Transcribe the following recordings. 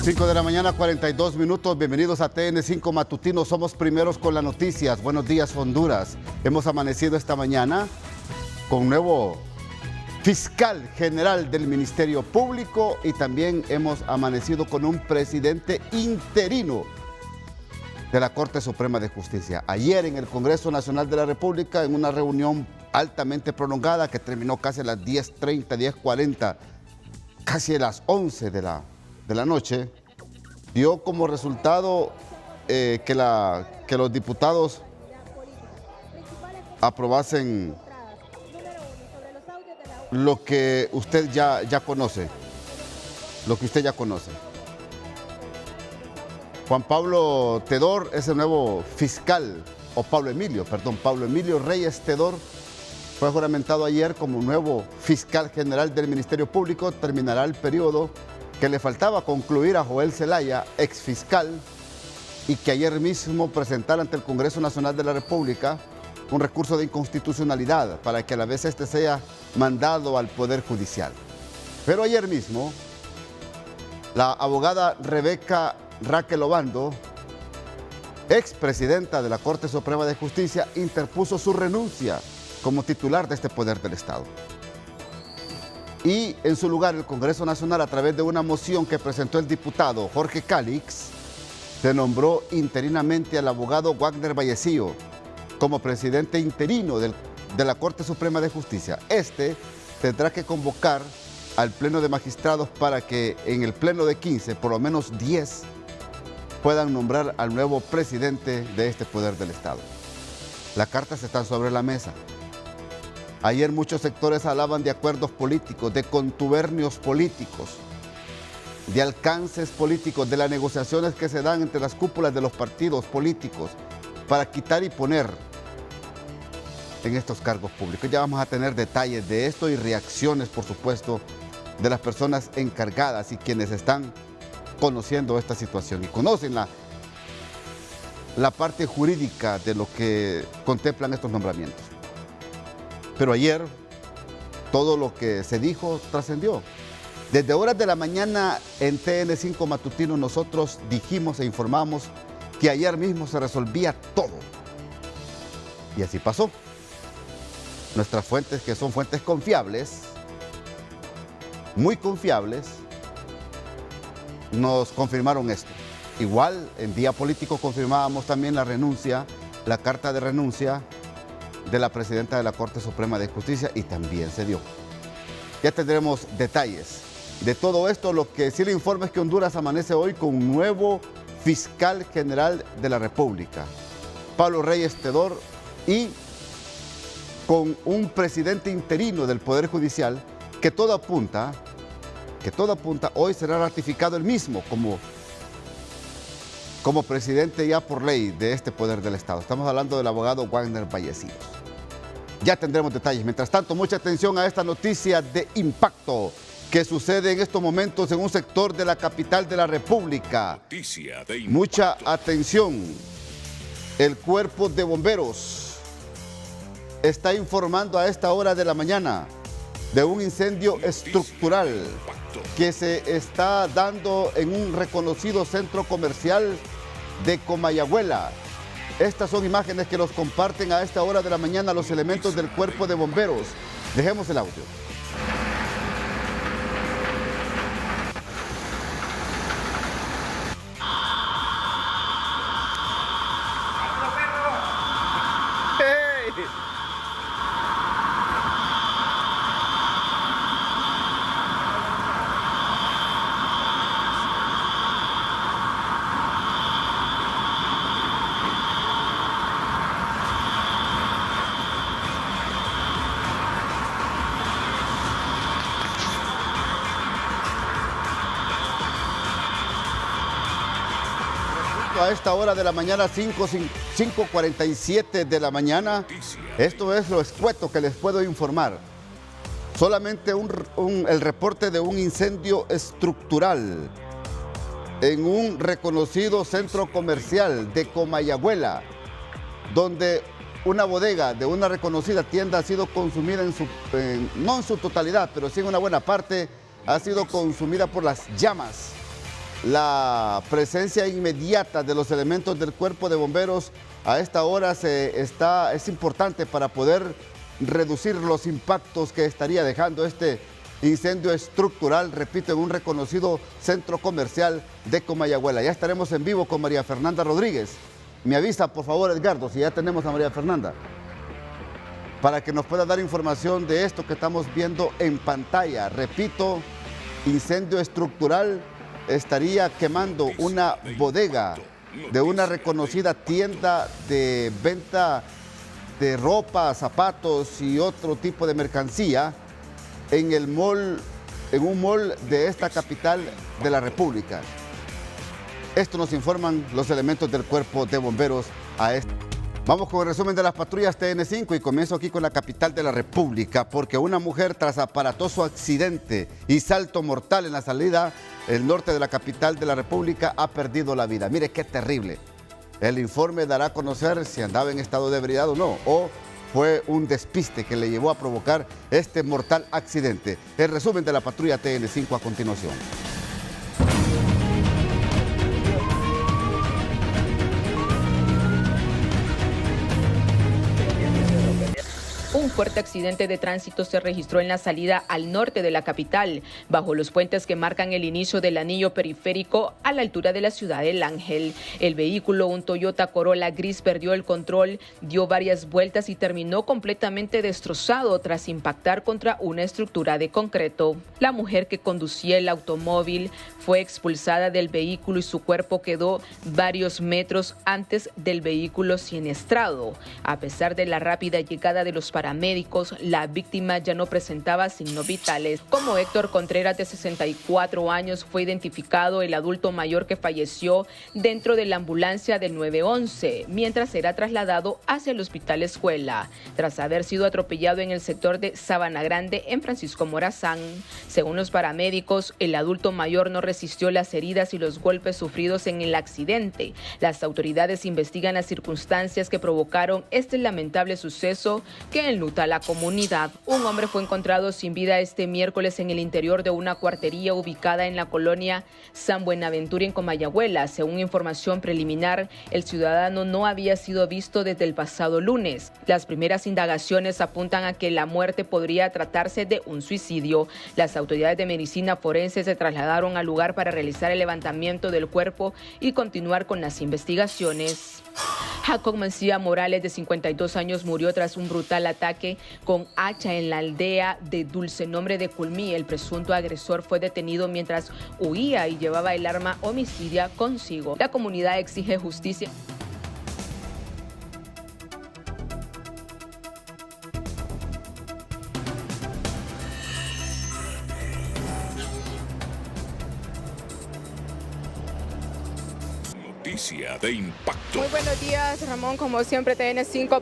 5 de la mañana, 42 minutos. Bienvenidos a TN5 Matutino. Somos primeros con las noticias. Buenos días, Honduras. Hemos amanecido esta mañana con un nuevo fiscal general del Ministerio Público y también hemos amanecido con un presidente interino de la Corte Suprema de Justicia. Ayer en el Congreso Nacional de la República, en una reunión altamente prolongada que terminó casi a las 10:30, 10:40, casi a las 11 de la noche, dio como resultado que los diputados aprobasen lo que usted ya conoce, Juan Pablo Tedor es el nuevo fiscal, o Pablo Emilio Reyes Tedor fue juramentado ayer como nuevo fiscal general del Ministerio Público. Terminará el periodo que le faltaba concluir a Joel Zelaya, exfiscal, y que ayer mismo presentara ante el Congreso Nacional de la República un recurso de inconstitucionalidad para que a la vez este sea mandado al Poder Judicial. Pero ayer mismo, la abogada Rebeca Raquel Obando, expresidenta de la Corte Suprema de Justicia, interpuso su renuncia como titular de este poder del Estado. Y en su lugar el Congreso Nacional, a través de una moción que presentó el diputado Jorge Calix, se nombró interinamente al abogado Wagner Vallecillo como presidente interino de la Corte Suprema de Justicia. Este tendrá que convocar al Pleno de Magistrados para que en el Pleno de 15, por lo menos 10, puedan nombrar al nuevo presidente de este poder del Estado. Las cartas están sobre la mesa. Ayer muchos sectores hablaban de acuerdos políticos, de contubernios políticos, de alcances políticos, de las negociaciones que se dan entre las cúpulas de los partidos políticos para quitar y poner en estos cargos públicos. Ya vamos a tener detalles de esto y reacciones, por supuesto, de las personas encargadas y quienes están conociendo esta situación y conocen la parte jurídica de lo que contemplan estos nombramientos. Pero ayer todo lo que se dijo trascendió. Desde horas de la mañana en TN5 Matutino nosotros dijimos e informamos que ayer mismo se resolvía todo. Y así pasó. Nuestras fuentes, que son fuentes confiables, muy confiables, nos confirmaron esto. Igual en Día Político confirmábamos también la carta de renuncia de la presidenta de la Corte Suprema de Justicia y también se dio. Ya tendremos detalles de todo esto. Lo que sí le informo es que Honduras amanece hoy con un nuevo fiscal general de la República, Pablo Reyes Tedor, y con un presidente interino del Poder Judicial que todo apunta, hoy será ratificado el mismo como presidente ya por ley de este poder del Estado. Estamos hablando del abogado Wagner Vallecillo. Ya tendremos detalles. Mientras tanto, mucha atención a esta noticia de impacto que sucede en estos momentos en un sector de la capital de la República. Mucha atención. El Cuerpo de Bomberos está informando a esta hora de la mañana de un incendio estructural que se está dando en un reconocido centro comercial de Comayagüela. Estas son imágenes que nos comparten a esta hora de la mañana los elementos del Cuerpo de Bomberos. Dejemos el audio. A esta hora de la mañana, 5:47 de la mañana. Esto es lo escueto que les puedo informar. Solamente el reporte de un incendio estructural en un reconocido centro comercial de Comayagüela, donde una bodega de una reconocida tienda ha sido consumida no en su totalidad, pero sí en una buena parte, ha sido consumida por las llamas. la presencia inmediata de los elementos del Cuerpo de Bomberos a esta hora es importante para poder reducir los impactos que estaría dejando este incendio estructural, repito, en un reconocido centro comercial de Comayagüela. Ya estaremos en vivo con María Fernanda Rodríguez. Me avisa, por favor, Edgardo, si ya tenemos a María Fernanda, para que nos pueda dar información de esto que estamos viendo en pantalla. Repito, incendio estructural, estaría quemando una bodega de una reconocida tienda de venta de ropa, zapatos y otro tipo de mercancía en un mall de esta capital de la República. Esto nos informan los elementos del Cuerpo de Bomberos a esto. Vamos con el resumen de las patrullas TN5 y comienzo aquí con la capital de la República, porque una mujer tras aparatoso accidente y salto mortal en la salida el norte de la capital de la República ha perdido la vida. Mire qué terrible. El informe dará a conocer si andaba en estado de ebriedad o no, o fue un despiste que le llevó a provocar este mortal accidente. El resumen de la patrulla TN5 a continuación. Un fuerte accidente de tránsito se registró en la salida al norte de la capital, bajo los puentes que marcan el inicio del anillo periférico a la altura de la ciudad del Ángel. El vehículo, un Toyota Corolla gris, perdió el control, dio varias vueltas y terminó completamente destrozado tras impactar contra una estructura de concreto. La mujer que conducía el automóvil fue expulsada del vehículo y su cuerpo quedó varios metros antes del vehículo siniestrado. A pesar de la rápida llegada de los paramédicos, la víctima ya no presentaba signos vitales. Como Héctor Contreras, de 64 años, fue identificado el adulto mayor que falleció dentro de la ambulancia del 911, mientras era trasladado hacia el Hospital Escuela, tras haber sido atropellado en el sector de Sabana Grande, en Francisco Morazán. Según los paramédicos, el adulto mayor no resistió las heridas y los golpes sufridos en el accidente. Las autoridades investigan las circunstancias que provocaron este lamentable suceso que enluta a la comunidad. Un hombre fue encontrado sin vida este miércoles en el interior de una cuartería ubicada en la colonia San Buenaventura, en Comayagüela. Según información preliminar, el ciudadano no había sido visto desde el pasado lunes. Las primeras indagaciones apuntan a que la muerte podría tratarse de un suicidio. Las autoridades de medicina forense se trasladaron al lugar para realizar el levantamiento del cuerpo y continuar con las investigaciones. Jacob Mancía Morales, de 52 años, murió tras un brutal ataque con hacha en la aldea de Dulce Nombre de Culmí. El presunto agresor fue detenido mientras huía y llevaba el arma homicida consigo. La comunidad exige justicia. Noticia de impacto. Muy buenos días, Ramón. Como siempre, TN5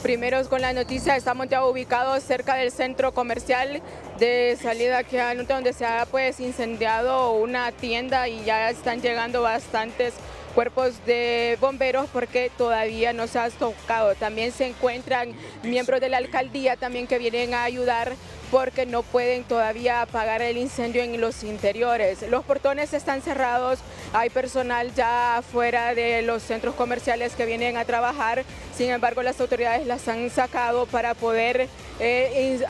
primeros con la noticia. Estamos ya ubicados cerca del centro comercial de salida aquí al norte, donde se ha incendiado una tienda y ya están llegando bastantes cuerpos de bomberos porque todavía no se ha tocado. También se encuentran miembros de la alcaldía también que vienen a ayudar porque no pueden todavía apagar el incendio en los interiores. Los portones están cerrados, hay personal ya afuera de los centros comerciales que vienen a trabajar. Sin embargo, las autoridades las han sacado para poder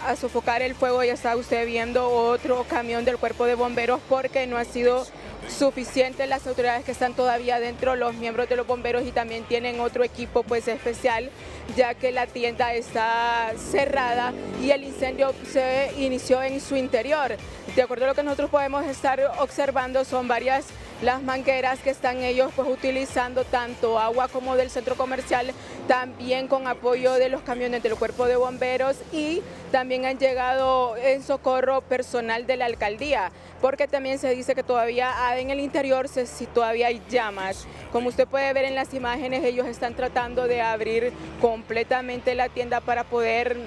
a sofocar el fuego. Ya está usted viendo otro camión del cuerpo de bomberos porque no ha sido suficiente. Las autoridades que están todavía dentro, los miembros de los bomberos, y también tienen otro equipo especial, ya que la tienda está cerrada y el incendio se inició en su interior. De acuerdo a lo que nosotros podemos estar observando, son varias las mangueras que están ellos utilizando, tanto agua como del centro comercial, también con apoyo de los camiones del cuerpo de bomberos, y también han llegado en socorro personal de la alcaldía, porque también se dice que todavía en el interior todavía hay llamas. Como usted puede ver en las imágenes, ellos están tratando de abrir completamente la tienda para poder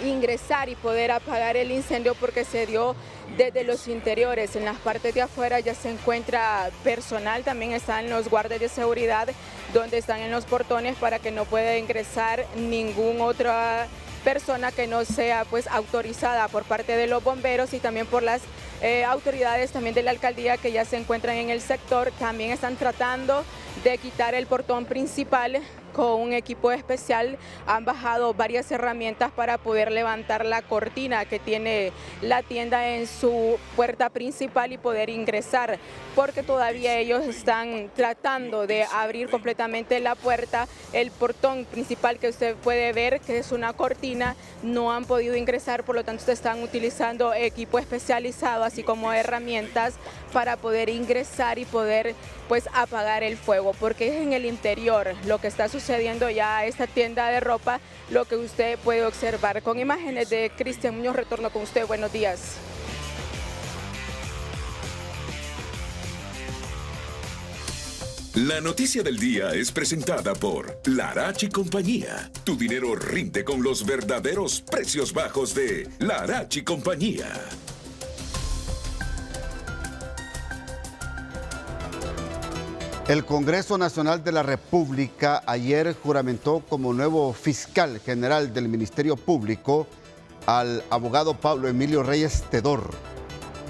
ingresar y poder apagar el incendio porque se dio desde los interiores. En las partes de afuera ya se encuentra personal, también están los guardias de seguridad donde están en los portones para que no pueda ingresar ningún otro persona que no sea pues autorizada por parte de los bomberos y también por las autoridades también de la alcaldía que ya se encuentran en el sector. También están tratando de quitar el portón principal con un equipo especial. Han bajado varias herramientas para poder levantar la cortina que tiene la tienda en su puerta principal y poder ingresar, porque todavía ellos están tratando de abrir completamente la puerta. El portón principal que usted puede ver, que es una cortina, no han podido ingresar, por lo tanto están utilizando equipo especializado, así como herramientas para poder ingresar y poder pues apagar el fuego, porque es en el interior lo que está sucediendo ya a esta tienda de ropa, lo que usted puede observar. Con imágenes de Cristian Muñoz, retorno con usted. Buenos días. La noticia del día es presentada por Larach y Compañía. Tu dinero rinde con los verdaderos precios bajos de Larach y Compañía. El Congreso Nacional de la República ayer juramentó como nuevo fiscal general del Ministerio Público al abogado Pablo Emilio Reyes Tedor,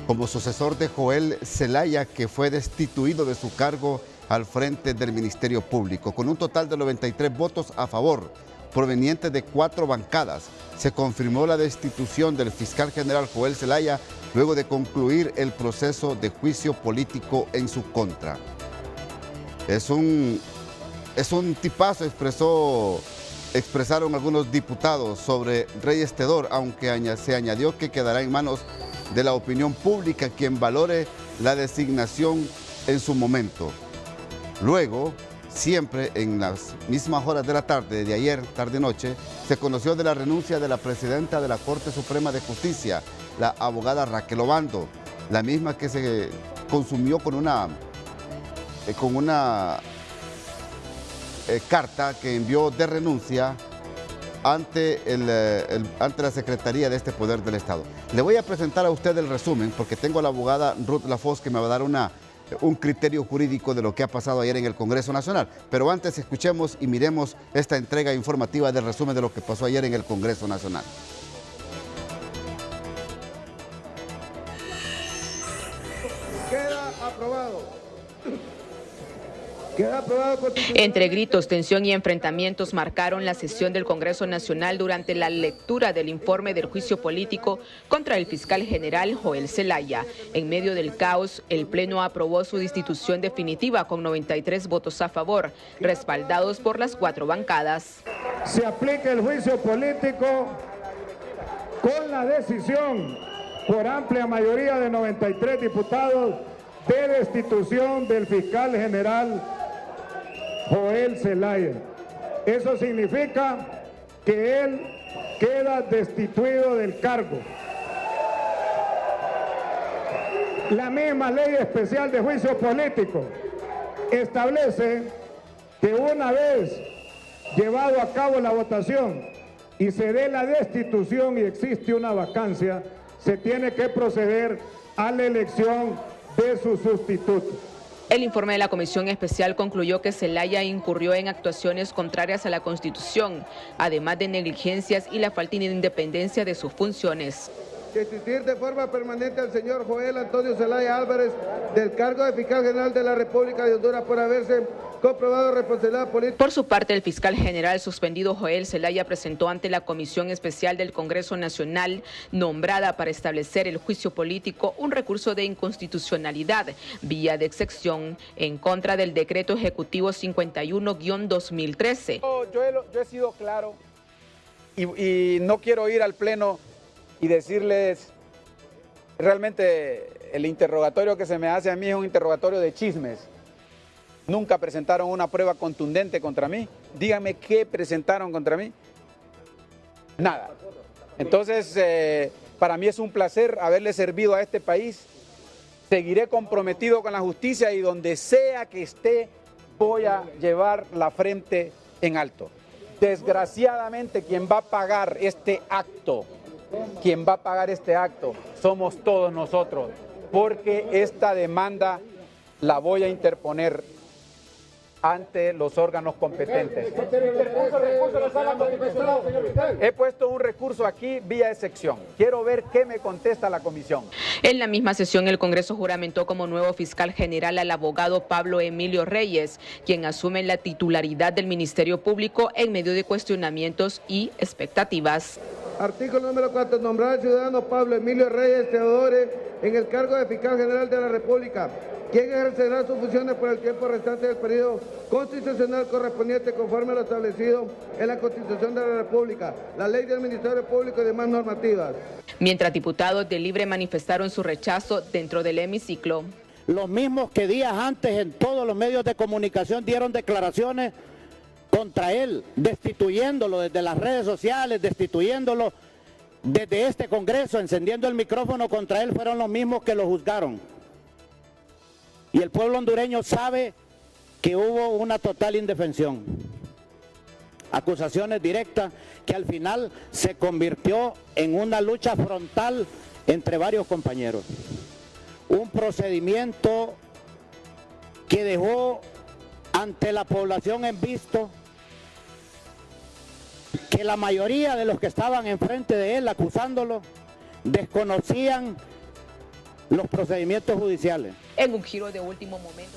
como sucesor de Joel Zelaya, que fue destituido de su cargo al frente del Ministerio Público. Con un total de 93 votos a favor, provenientes de 4 bancadas, se confirmó la destitución del fiscal general Joel Zelaya luego de concluir el proceso de juicio político en su contra. Es un tipazo, expresaron algunos diputados sobre Reyes Tedor, aunque se añadió que quedará en manos de la opinión pública quien valore la designación en su momento. Luego, siempre en las mismas horas de la tarde, de ayer, tarde-noche, se conoció de la renuncia de la presidenta de la Corte Suprema de Justicia, la abogada Raquel Obando, la misma que se consumió con una carta que envió de renuncia ante la Secretaría de este Poder del Estado. Le voy a presentar a usted el resumen porque tengo a la abogada Ruth Lafosse que me va a dar un criterio jurídico de lo que ha pasado ayer en el Congreso Nacional. Pero antes escuchemos y miremos esta entrega informativa del resumen de lo que pasó ayer en el Congreso Nacional. Queda aprobado. Entre gritos, tensión y enfrentamientos marcaron la sesión del Congreso Nacional durante la lectura del informe del juicio político contra el fiscal general Joel Zelaya. En medio del caos, el Pleno aprobó su destitución definitiva con 93 votos a favor, respaldados por las 4 bancadas. Se aplica el juicio político con la decisión por amplia mayoría de 93 diputados de destitución del fiscal general Joel Zelaya. Eso significa que él queda destituido del cargo. La misma ley especial de juicio político establece que una vez llevado a cabo la votación y se dé la destitución y existe una vacancia, se tiene que proceder a la elección de su sustituto. El informe de la Comisión Especial concluyó que Zelaya incurrió en actuaciones contrarias a la Constitución, además de negligencias y la falta de independencia de sus funciones. Destituir de forma permanente al señor Joel Antonio Zelaya Álvarez del cargo de fiscal general de la República de Honduras por haberse comprobado responsabilidad política. Por su parte, el fiscal general suspendido Joel Zelaya presentó ante la Comisión Especial del Congreso Nacional, nombrada para establecer el juicio político, un recurso de inconstitucionalidad vía de excepción en contra del decreto ejecutivo 51-2013. Yo he sido claro y no quiero ir al Pleno y decirles, realmente el interrogatorio que se me hace a mí es un interrogatorio de chismes. Nunca presentaron una prueba contundente contra mí. Díganme qué presentaron contra mí. Nada. Entonces, para mí es un placer haberle servido a este país. Seguiré comprometido con la justicia y donde sea que esté, voy a llevar la frente en alto. Desgraciadamente, quien va a pagar este acto, somos todos nosotros, porque esta demanda la voy a interponer ante los órganos competentes. He puesto un recurso aquí vía excepción. Quiero ver qué me contesta la comisión. En la misma sesión, el Congreso juramentó como nuevo fiscal general al abogado Pablo Emilio Reyes, quien asume la titularidad del Ministerio Público en medio de cuestionamientos y expectativas. Artículo número 4. Nombrar al ciudadano Pablo Emilio Reyes Teodore en el cargo de fiscal general de la República, quien ejercerá sus funciones por el tiempo restante del periodo constitucional correspondiente conforme a lo establecido en la Constitución de la República, la Ley del Ministerio Público y demás normativas. Mientras diputados de Libre manifestaron su rechazo dentro del hemiciclo. Los mismos que días antes en todos los medios de comunicación dieron declaraciones contra él, destituyéndolo desde las redes sociales, destituyéndolo desde este Congreso, encendiendo el micrófono contra él, fueron los mismos que lo juzgaron. Y el pueblo hondureño sabe que hubo una total indefensión. Acusaciones directas que al final se convirtió en una lucha frontal entre varios compañeros. Un procedimiento que dejó ante la población en visto que la mayoría de los que estaban enfrente de él acusándolo desconocían los procedimientos judiciales. En un giro de último momento.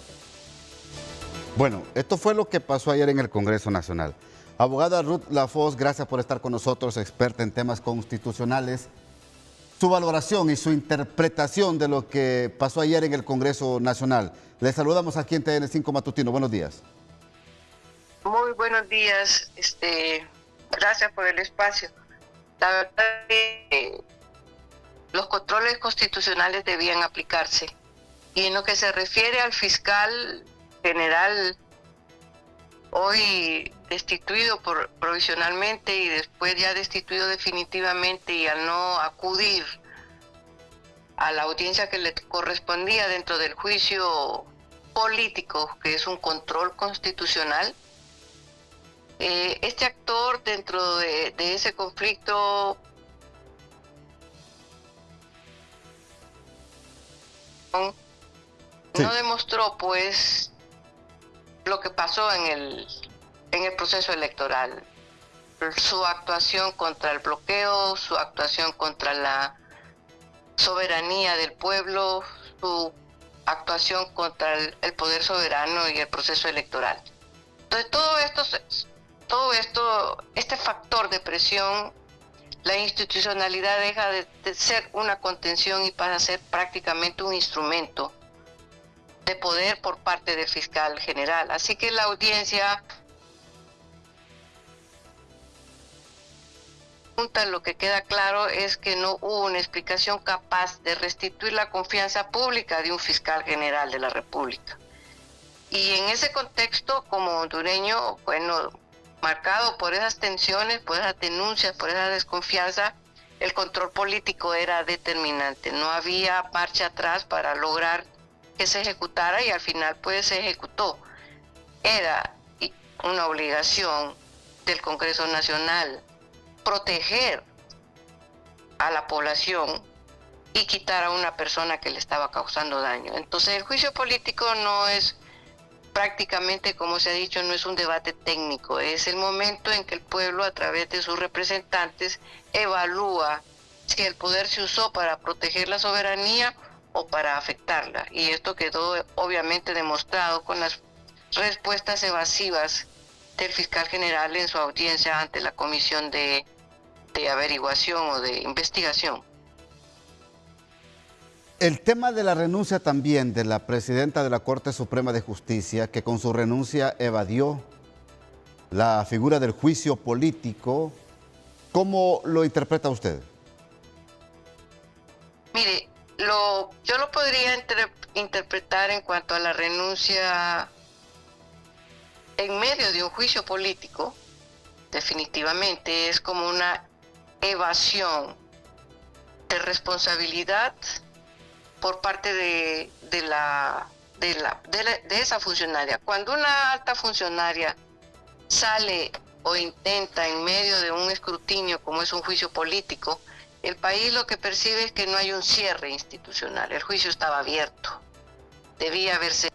Bueno, esto fue lo que pasó ayer en el Congreso Nacional. Abogada Ruth Lafosse, gracias por estar con nosotros, experta en temas constitucionales. Su valoración y su interpretación de lo que pasó ayer en el Congreso Nacional. Les saludamos aquí en TN5 Matutino. Buenos días. Muy buenos días. Gracias por el espacio. La verdad es que los controles constitucionales debían aplicarse. Y en lo que se refiere al fiscal general, hoy destituido provisionalmente y después ya destituido definitivamente, y al no acudir a la audiencia que le correspondía dentro del juicio político, que es un control constitucional, este actor dentro de ese conflicto no demostró pues lo que pasó en el proceso electoral, su actuación contra el bloqueo, su actuación contra la soberanía del pueblo, su actuación contra el poder soberano y el proceso electoral. Entonces todo esto, este factor de presión, la institucionalidad deja de ser una contención y pasa a ser prácticamente un instrumento de poder por parte del fiscal general. Así que la audiencia, lo que queda claro es que no hubo una explicación capaz de restituir la confianza pública de un fiscal general de la República. Y en ese contexto, como hondureño, bueno, marcado por esas tensiones, por esas denuncias, por esa desconfianza, el control político era determinante. No había marcha atrás para lograr que se ejecutara, y al final pues se ejecutó. Era una obligación del Congreso Nacional proteger a la población y quitar a una persona que le estaba causando daño. Entonces el juicio político no es prácticamente, como se ha dicho, no es un debate técnico, es el momento en que el pueblo a través de sus representantes evalúa si el poder se usó para proteger la soberanía o para afectarla. Y esto quedó obviamente demostrado con las respuestas evasivas del fiscal general en su audiencia ante la Comisión de Averiguación o de Investigación. El tema de la renuncia también de la presidenta de la Corte Suprema de Justicia, que con su renuncia evadió la figura del juicio político, ¿cómo lo interpreta usted? Mire, yo lo podría interpretar en cuanto a la renuncia en medio de un juicio político. Definitivamente es como una evasión de responsabilidad por parte de esa funcionaria. Cuando una alta funcionaria sale o intenta en medio de un escrutinio como es un juicio político, el país lo que percibe es que no hay un cierre institucional. El juicio estaba abierto, debía haberse.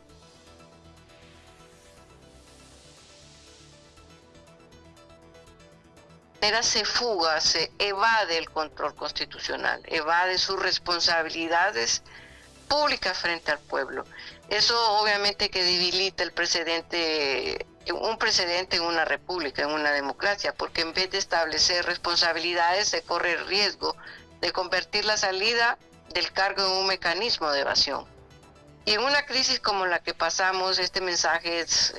manera se fuga, se evade el control constitucional, evade sus responsabilidades públicas frente al pueblo. Eso obviamente que debilita el precedente, un precedente en una república, en una democracia, porque en vez de establecer responsabilidades se corre el riesgo de convertir la salida del cargo en un mecanismo de evasión. Y en una crisis como la que pasamos, este mensaje es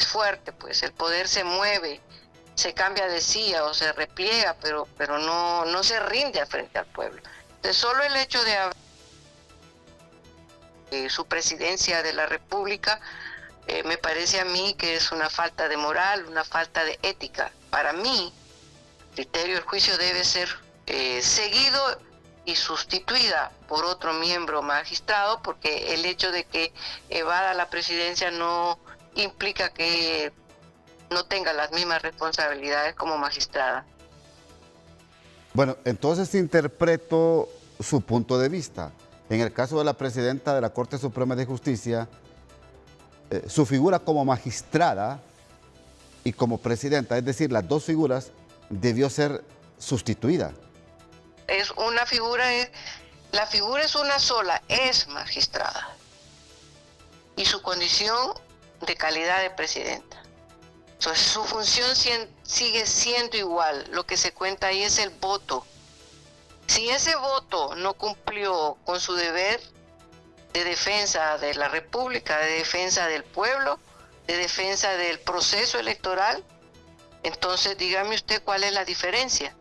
fuerte, pues el poder se mueve, se cambia de silla o se repliega, pero no se rinde frente al pueblo. Entonces, solo el hecho de haber su presidencia de la República, me parece a mí que es una falta de moral, una falta de ética. Para mí, criterio, el juicio debe ser seguido y sustituida por otro miembro magistrado, porque el hecho de que evada la presidencia no implica que no tenga las mismas responsabilidades como magistrada. Bueno, entonces interpreto su punto de vista. En el caso de la presidenta de la Corte Suprema de Justicia, su figura como magistrada y como presidenta, es decir, las dos figuras, debió ser sustituida. Es una figura, la figura es una sola, es magistrada. Y su condición de calidad de presidenta. Entonces, su función sigue siendo igual. Lo que se cuenta ahí es el voto. Si ese voto no cumplió con su deber de defensa de la República, de defensa del pueblo, de defensa del proceso electoral, entonces dígame usted cuál es la diferencia.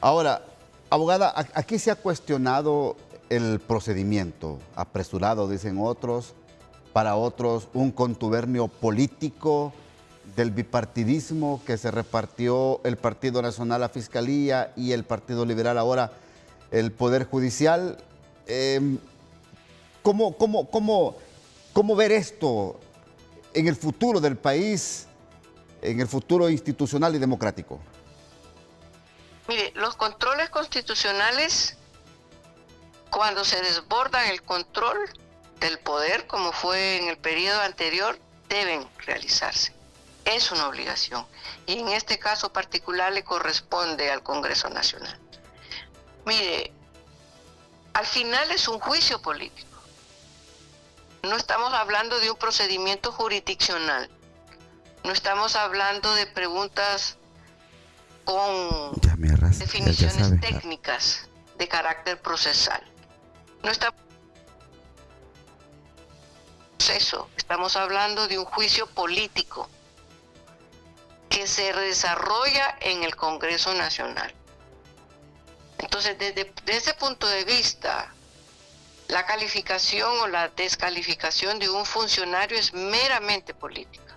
Ahora, abogada, aquí se ha cuestionado el procedimiento apresurado, dicen otros, para otros un contubernio político del bipartidismo que se repartió el Partido Nacional a Fiscalía y el Partido Liberal ahora el Poder Judicial. ¿Cómo ver esto en el futuro del país, en el futuro institucional y democrático? Mire, los controles constitucionales, cuando se desbordan el control del poder, como fue en el periodo anterior, deben realizarse. Es una obligación. Y en este caso particular le corresponde al Congreso Nacional. Mire, al final es un juicio político. No estamos hablando de un procedimiento jurisdiccional. No estamos hablando de preguntas con definiciones técnicas de carácter procesal. No estamos hablando de un juicio político que se desarrolla en el Congreso Nacional. Entonces, desde ese punto de vista, la calificación o la descalificación de un funcionario es meramente política,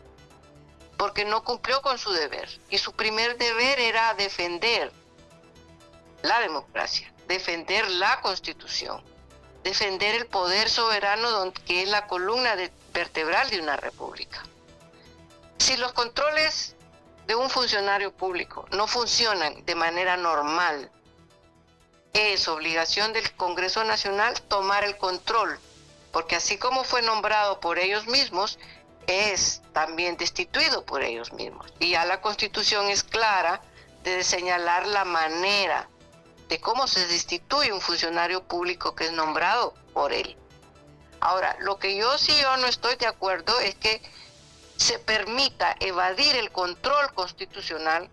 porque no cumplió con su deber. Y su primer deber era defender la democracia, defender la Constitución, defender el poder soberano, que es la columna vertebral de una república. Si los controles de un funcionario público no funcionan de manera normal, es obligación del Congreso Nacional tomar el control, porque así como fue nombrado por ellos mismos, es también destituido por ellos mismos. Y ya la Constitución es clara de señalar la manera de cómo se destituye un funcionario público que es nombrado por él. Ahora, lo que yo no estoy de acuerdo es que se permita evadir el control constitucional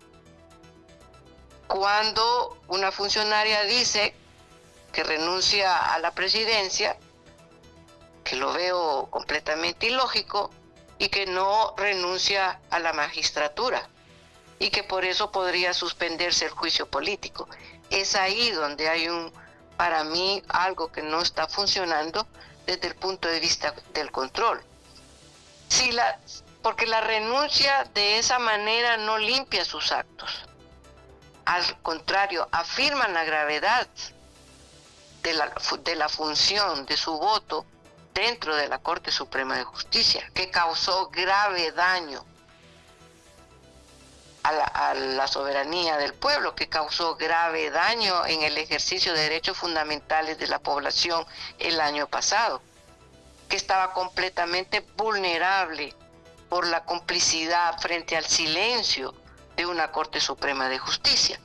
cuando una funcionaria dice que renuncia a la presidencia, que lo veo completamente ilógico, y que no renuncia a la magistratura, y que por eso podría suspenderse el juicio político. Es ahí donde hay para mí, algo que no está funcionando desde el punto de vista del control. Porque la renuncia de esa manera no limpia sus actos. Al contrario, afirman la gravedad de la función de su voto dentro de la Corte Suprema de Justicia, que causó grave daño a la soberanía del pueblo, que causó grave daño en el ejercicio de derechos fundamentales de la población el año pasado, que estaba completamente vulnerable por la complicidad frente al silencio de una Corte Suprema de Justicia.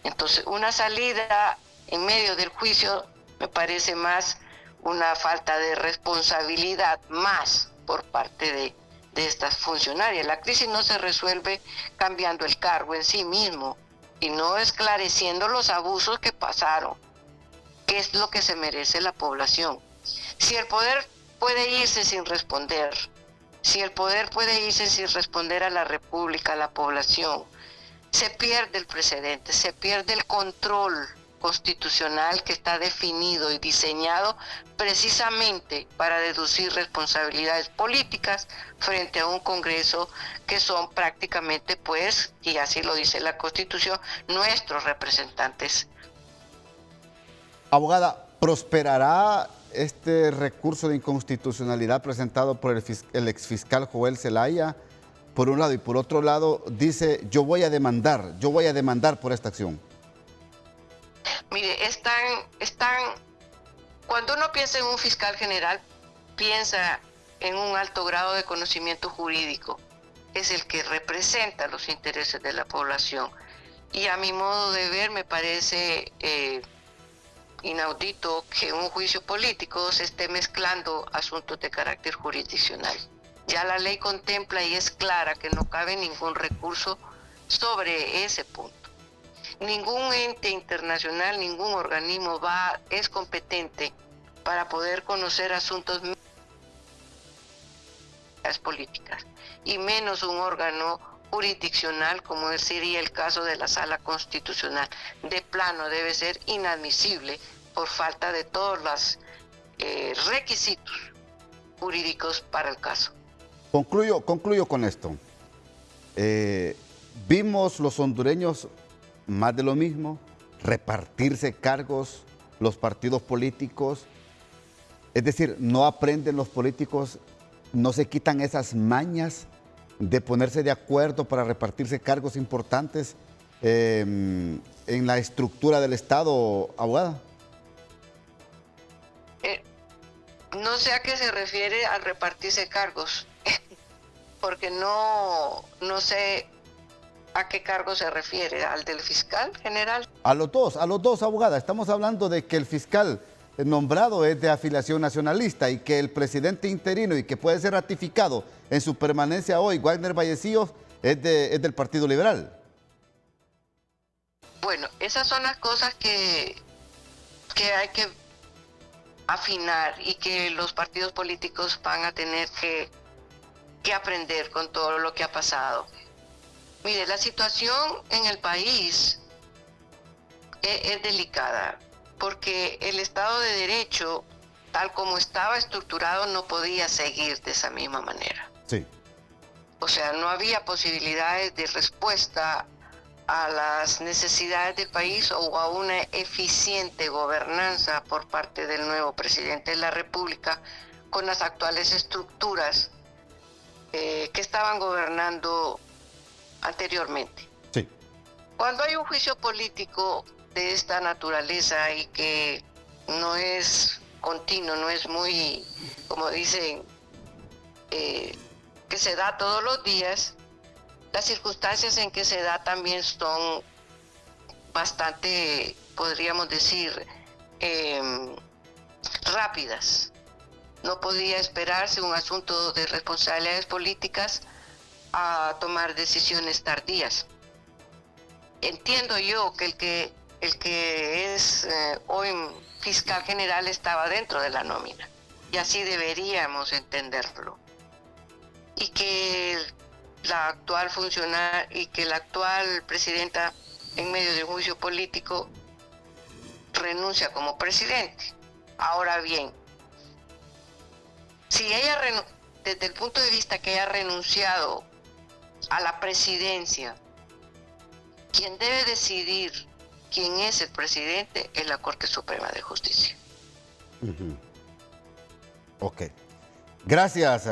Entonces, una salida en medio del juicio me parece más una falta de responsabilidad más por parte de estas funcionarias. La crisis no se resuelve cambiando el cargo en sí mismo, sino esclareciendo los abusos que pasaron, qué es lo que se merece la población. Si el poder puede irse sin responder, si el poder puede irse sin responder a la República, a la población, se pierde el precedente, se pierde el control constitucional que está definido y diseñado precisamente para deducir responsabilidades políticas frente a un Congreso que son prácticamente, pues, y así lo dice la Constitución, nuestros representantes. Abogada, ¿prosperará este recurso de inconstitucionalidad presentado por el exfiscal Joel Zelaya? Por un lado, y por otro lado dice, yo voy a demandar por esta acción. Mire, cuando uno piensa en un fiscal general, piensa en un alto grado de conocimiento jurídico. Es el que representa los intereses de la población. Y a mi modo de ver, me parece inaudito que en un juicio político se esté mezclando asuntos de carácter jurisdiccional. Ya la ley contempla y es clara que no cabe ningún recurso sobre ese punto. Ningún ente internacional, ningún organismo es competente para poder conocer asuntos políticas, y menos un órgano jurisdiccional como sería el caso de la Sala Constitucional. De plano debe ser inadmisible por falta de todos los requisitos jurídicos para el caso. Concluyo con esto. Vimos los hondureños más de lo mismo, repartirse cargos, los partidos políticos, es decir, no aprenden los políticos, no se quitan esas mañas de ponerse de acuerdo para repartirse cargos importantes en la estructura del Estado, abogada. No sé a qué se refiere al repartirse cargos, porque no sé a qué cargo se refiere, ¿al del fiscal general? A los dos, abogada. Estamos hablando de que el fiscal nombrado es de afiliación nacionalista y que el presidente interino y que puede ser ratificado en su permanencia hoy, Wagner Vallecillo, es del Partido Liberal. Bueno, esas son las cosas que hay que afinar y que los partidos políticos van a tener que aprender con todo lo que ha pasado. Mire, la situación en el país es delicada porque el Estado de Derecho, tal como estaba estructurado, no podía seguir de esa misma manera. Sí. O sea, no había posibilidades de respuesta a las necesidades del país o a una eficiente gobernanza por parte del nuevo presidente de la República con las actuales estructuras que estaban gobernando anteriormente. Sí. Cuando hay un juicio político de esta naturaleza y que no es continuo, no es muy, como dicen, que se da todos los días, las circunstancias en que se da también son bastante, podríamos decir, rápidas. No podía esperarse un asunto de responsabilidades políticas a tomar decisiones tardías. Entiendo yo que el que es hoy fiscal general estaba dentro de la nómina, y así deberíamos entenderlo. Y que la actual presidenta, en medio de un juicio político, renuncia como presidente. Ahora bien, si ella, desde el punto de vista que ella ha renunciado a la presidencia, quien debe decidir quién es el presidente es la Corte Suprema de Justicia. Ok. Gracias,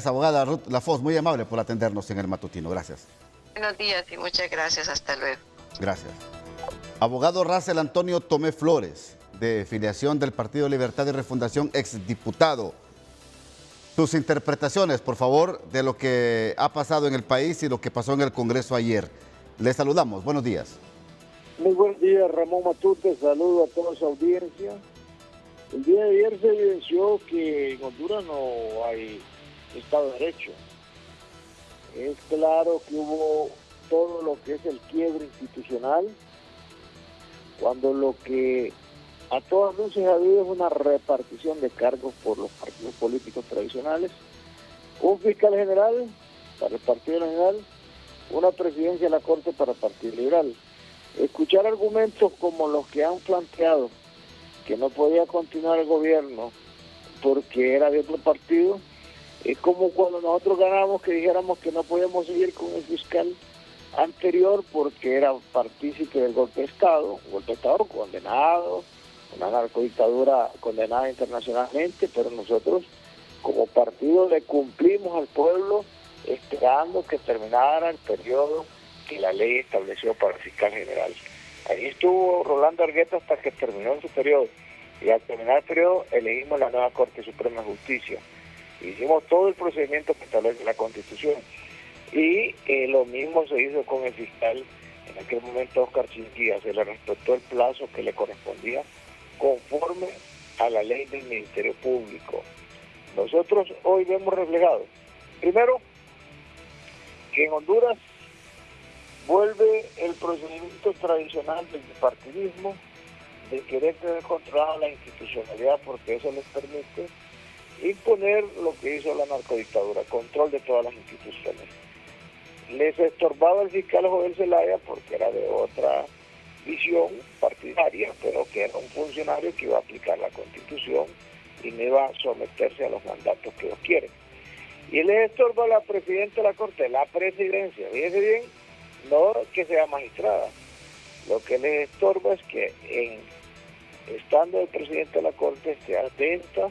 abogada Ruth Lafosse, muy amable por atendernos en el matutino. Gracias. Buenos días y muchas gracias. Hasta luego. Gracias. Abogado Russell Antonio Tomé Flores, de filiación del Partido Libertad y Refundación, exdiputado. tus interpretaciones, por favor, de lo que ha pasado en el país y lo que pasó en el Congreso ayer. Les saludamos. Buenos días. Muy buen día, Ramón Matute. Saludo a toda su audiencia. El día de ayer se evidenció que en Honduras no hay Estado de Derecho. Es claro que hubo todo lo que es el quiebre institucional, cuando lo que a todas luces ha habido es una repartición de cargos por los partidos políticos tradicionales, un fiscal general para el Partido General, una presidencia de la Corte para el Partido Liberal. Escuchar argumentos como los que han planteado, que no podía continuar el gobierno porque era de otro partido, es como cuando nosotros ganamos que dijéramos que no podíamos seguir con el fiscal anterior porque era partícipe del golpe de Estado, un golpe de Estado condenado, una narcodictadura condenada internacionalmente, pero nosotros como partido le cumplimos al pueblo esperando que terminara el periodo que la ley estableció para el fiscal general. Ahí estuvo Rolando Argueta hasta que terminó su periodo, y al terminar el periodo elegimos la nueva Corte Suprema de Justicia. Hicimos todo el procedimiento que establece la Constitución, y lo mismo se hizo con el fiscal en aquel momento, Oscar Chinquía. Se le respetó el plazo que le correspondía conforme a la ley del Ministerio Público. Nosotros hoy vemos reflejado, primero, que en Honduras vuelve el procedimiento tradicional del bipartidismo, de querer tener controlada la institucionalidad, porque eso les permite imponer lo que hizo la narcodictadura, control de todas las instituciones. Les estorbaba el fiscal Joel Zelaya porque era de otra visión partidaria, pero que era un funcionario que iba a aplicar la Constitución y no iba a someterse a los mandatos que ellos quieren. Y les estorba la presidenta de la Corte, la presidencia, fíjense bien, no que sea magistrada. Lo que les estorba es que estando el presidente de la Corte esté atenta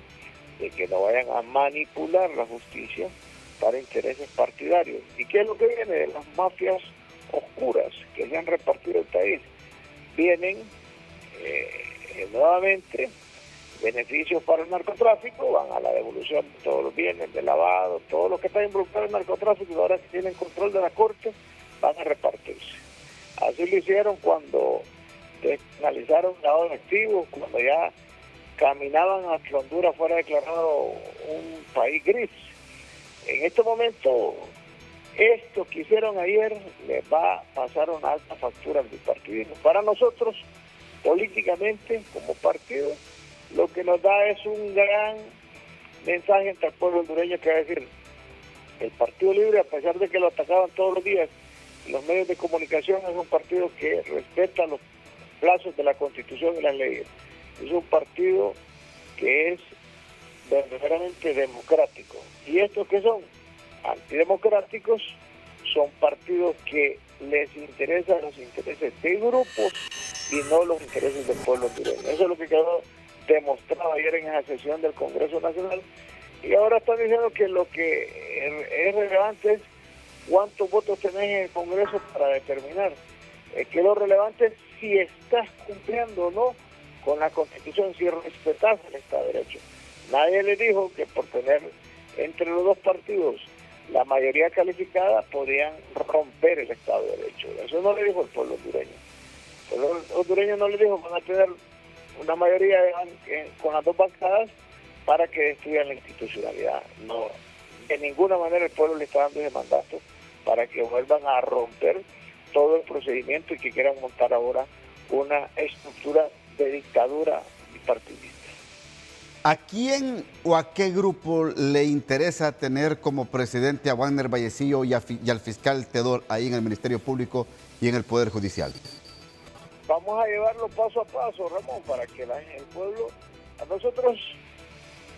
de que no vayan a manipular la justicia para intereses partidarios. ¿Y qué es lo que viene? De las mafias oscuras que se han repartido el país. Vienen nuevamente beneficios para el narcotráfico, van a la devolución de todos los bienes, de lavado, todo lo que está involucrado en el narcotráfico, y ahora que tienen control de la Corte, van a repartirse. Así lo hicieron cuando despenalizaron el lavado de activos, cuando ya caminaban a que Honduras fuera declarado un país gris. En este momento, esto que hicieron ayer les va a pasar una alta factura al bipartidismo. Para nosotros, políticamente, como partido, lo que nos da es un gran mensaje entre el pueblo hondureño, que va a decir, el Partido Libre, a pesar de que lo atacaban todos los días, los medios de comunicación, es un partido que respeta los plazos de la Constitución y las leyes. Es un partido que es verdaderamente democrático. ¿Y estos que son? Antidemocráticos. Son partidos que les interesan los intereses de grupos y no los intereses del pueblo hondureño. Eso es lo que quedó demostrado ayer en esa sesión del Congreso Nacional. Y ahora están diciendo que lo que es relevante es cuántos votos tenés en el Congreso para determinar. Que lo relevante es si estás cumpliendo o no con la Constitución, si respetas el Estado de Derecho. Nadie les dijo que por tener entre los dos partidos la mayoría calificada podían romper el Estado de Derecho. Eso no le dijo el pueblo hondureño. El pueblo hondureño no le dijo que van a tener una mayoría con las dos bancadas para que destruyan la institucionalidad. No, de ninguna manera el pueblo le está dando ese mandato para que vuelvan a romper todo el procedimiento y que quieran montar ahora una estructura de dictadura bipartidista. ¿A quién o a qué grupo le interesa tener como presidente a Wagner Vallecillo y al fiscal Tedor ahí en el Ministerio Público y en el Poder Judicial? Vamos a llevarlo paso a paso, Ramón, para que el pueblo, a nosotros,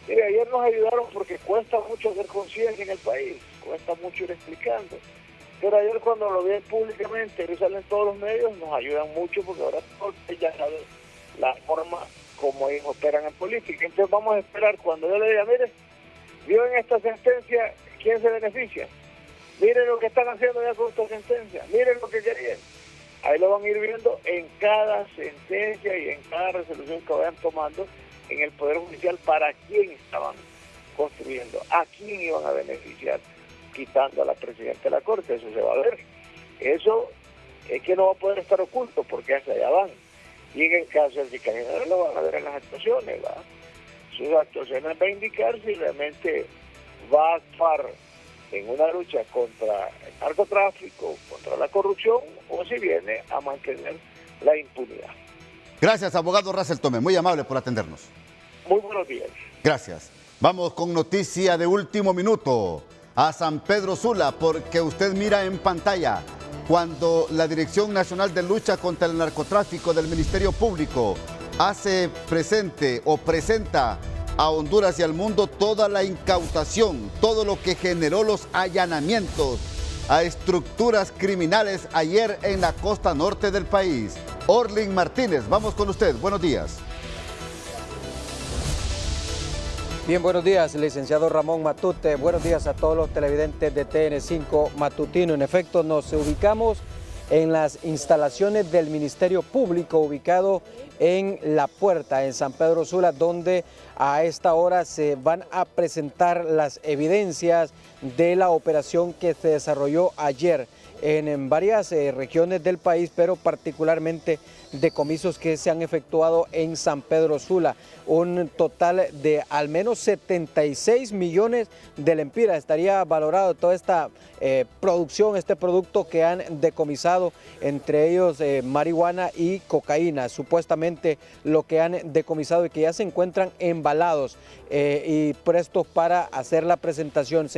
mire, ayer nos ayudaron porque cuesta mucho hacer conciencia en el país, cuesta mucho ir explicando. Pero ayer cuando lo ven públicamente y salen todos los medios, nos ayudan mucho porque ahora todos ya saben la forma como ellos operan en política. Entonces vamos a esperar cuando yo le diga, mire, vio en esta sentencia quién se beneficia. Miren lo que están haciendo ya con esta sentencia, miren lo que querían. Ahí lo van a ir viendo en cada sentencia y en cada resolución que vayan tomando en el Poder Judicial para quién estaban construyendo. ¿A quién iban a beneficiar quitando a la presidenta de la Corte? Eso se va a ver. Eso es que no va a poder estar oculto porque hacia allá van. Y en el caso del fiscal general lo van a ver en las actuaciones, ¿va? Sus actuaciones va a indicar si realmente va a actuar en una lucha contra el narcotráfico, contra la corrupción, o si viene a mantener la impunidad. Gracias, abogado Russell Tomé, muy amable por atendernos. Muy buenos días. Gracias. Vamos con noticia de último minuto a San Pedro Sula, porque usted mira en pantalla cuando la Dirección Nacional de Lucha contra el Narcotráfico del Ministerio Público hace presente o presenta a Honduras y al mundo toda la incautación, todo lo que generó los allanamientos a estructuras criminales ayer en la costa norte del país. Orlin Martínez, vamos con usted. Buenos días. Bien, buenos días, licenciado Ramón Matute. Buenos días a todos los televidentes de TN5 Matutino. En efecto, nos ubicamos en las instalaciones del Ministerio Público, ubicado en La Puerta, en San Pedro Sula, donde a esta hora se van a presentar las evidencias de la operación que se desarrolló ayer en varias regiones del país, pero particularmente decomisos que se han efectuado en San Pedro Sula. Un total de al menos 76 millones de lempiras estaría valorado toda esta producción, este producto que han decomisado, entre ellos marihuana y cocaína, supuestamente lo que han decomisado y que ya se encuentran embalados y prestos para hacer la presentación.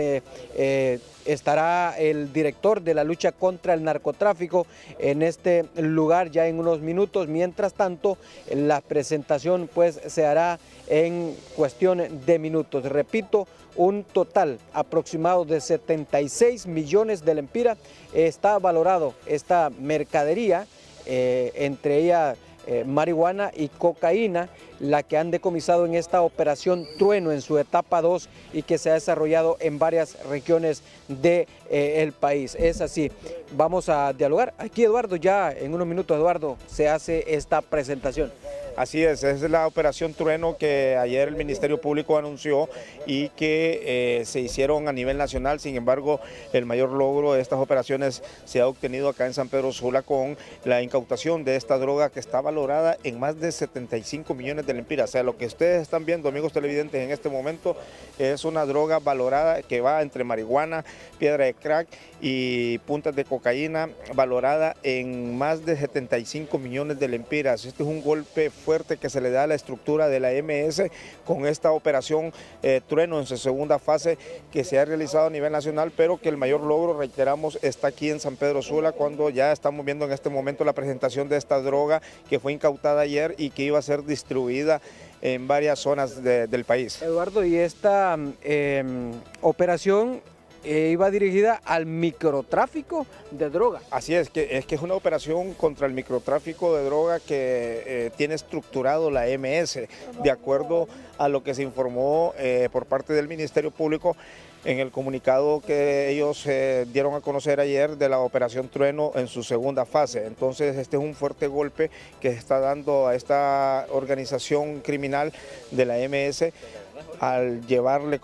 Estará el director de la lucha contra el narcotráfico en este lugar ya en unos minutos. Mientras tanto, la presentación pues se hará en cuestión de minutos. Repito, un total aproximado de 76 millones de lempiras está valorado esta mercadería, entre ellas marihuana y cocaína, la que han decomisado en esta operación Trueno en su etapa 2 y que se ha desarrollado en varias regiones del país. Es así, vamos a dialogar. Aquí Eduardo, ya en unos minutos Eduardo se hace esta presentación. Así es la operación Trueno que ayer el Ministerio Público anunció y que se hicieron a nivel nacional. Sin embargo, el mayor logro de estas operaciones se ha obtenido acá en San Pedro Sula con la incautación de esta droga que está valorada en más de 75 millones de lempiras. O sea, lo que ustedes están viendo, amigos televidentes, en este momento es una droga valorada que va entre marihuana, piedra de crack y puntas de cocaína, valorada en más de 75 millones de lempiras. Este es un golpe fuerte que se le da a la estructura de la MS con esta operación Trueno en su segunda fase que se ha realizado a nivel nacional, pero que el mayor logro, reiteramos, está aquí en San Pedro Sula, cuando ya estamos viendo en este momento la presentación de esta droga que fue incautada ayer y que iba a ser distribuida en varias zonas del país. Eduardo, y esta operación iba dirigida al microtráfico de droga. Así es que es una operación contra el microtráfico de droga que tiene estructurado la MS, de acuerdo a lo que se informó por parte del Ministerio Público en el comunicado que ellos dieron a conocer ayer de la operación Trueno en su segunda fase. Entonces este es un fuerte golpe que está dando a esta organización criminal de la MS al llevarle,